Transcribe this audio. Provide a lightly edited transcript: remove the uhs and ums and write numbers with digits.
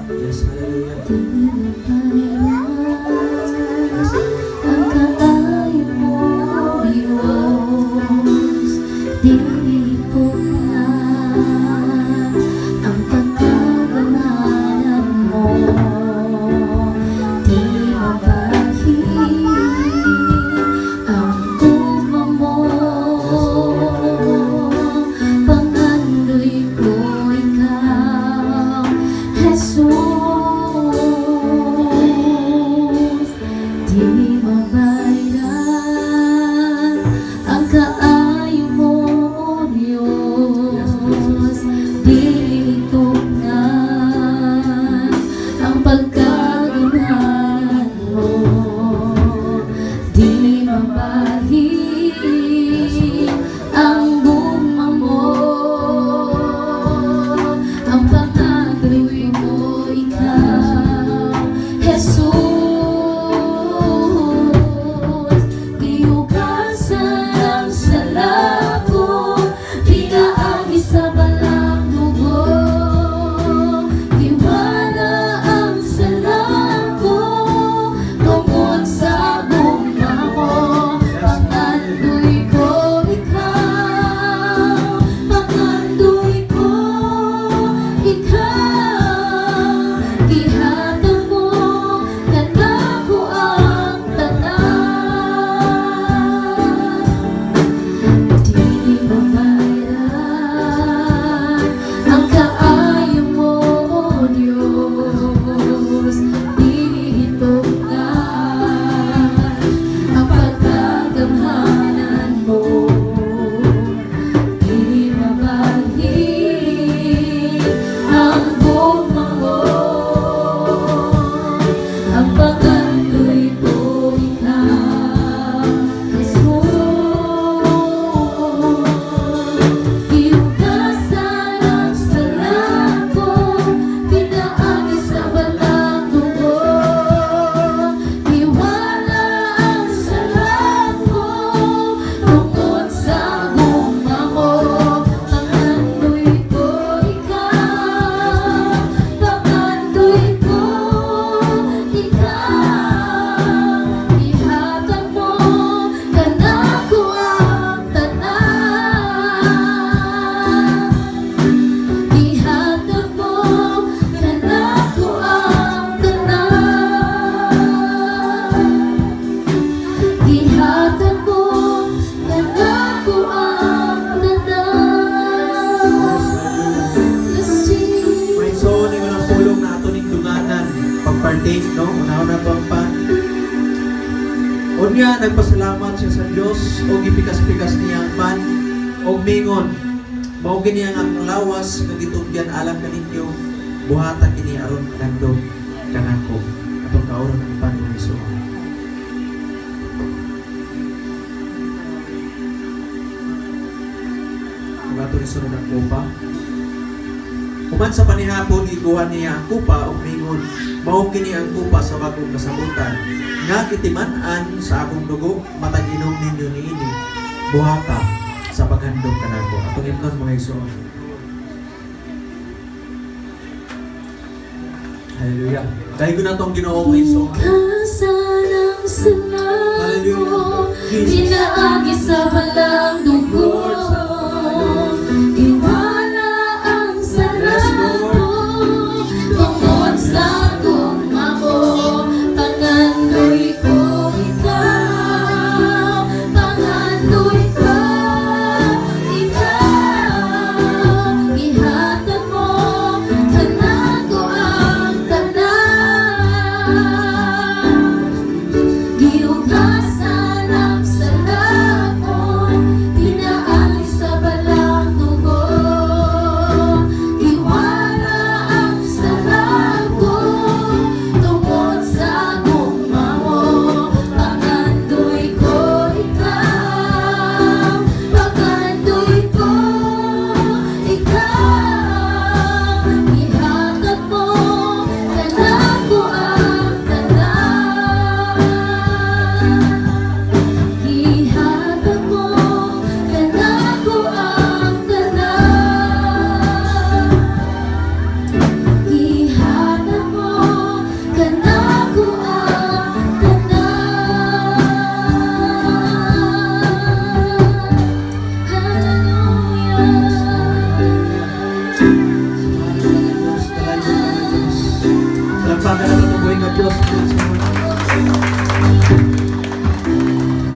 Yes, hallelujah. Ang kaayo mo, Diyos, dinipot na ang pagkaganahan mo, di mabahin ang tugma mo, pangandoy ko ikaw, Jesus, di mabayaran ang kaayo mo, O Diyos, ditugnan ang pagkaganahan mo, di mabahin ang guma mo, ang pangandoy mo ikaw, Jesus, diugasan ang sala ko, pinaagi sa balang dugo, tiwala ang sala ko, tungkol sa guma mo, pangandoy ko ikaw, pangandoy ko ikaw, ihatag mo kanako ang tanan, di mabayaran ang kaayo mo, O Diyos, ditugnan ang pagkagamhanan mo, di mabahin ang guma mo, ang pangandoy ko ikaw, Jesus, iugasan ang sala ko, pinaagi sa balang dugo, tiwala ang sala ko, tungkol sa guma mo, pangandoy ko ikaw, pangandoy ko ikaw, ihatag mo kanako ang tanan, ihatag mo kanako ang tanan, ihatag mo kanako ang tanan. Yes, Jesus. May so, ni walang pulong na ato ning dunganan pag-partake, no? Una-una to ang pan. Unya, nagpasalamat siya sa Diyos o gipikas-pikas niya ang pan o mingon. Mao gini ang lawas nga gitugyan alang kaninyo, buhata kini aron landong kanako. Atong kauron ang pan ng Hesus. Ato ni sunod ang kupa. Human sa panihapon, iguhan niya ang kupa o mingon, mao kini ang kupa sa bagong kasabutan. Nga kitiman-an sa akong dugo, matag-inom ninyo niini, buhata sa paghandog kanako. Atong imnon mga igsoon. Hallelujah. Dahil ko na itong Ginoo mga igsoon. Iugasan ang sala ko, Hallelujah. pinaagi sa balang dugo, tiwala ang sala ko, tungkol sa guma mo, pangandoy ko ikaw, pangandoy ko ikaw, ihatag mo kanako ang tanan, giugasan ang sala ko, pinaagi sa Palakpakan natin ang buhay ng Diyos.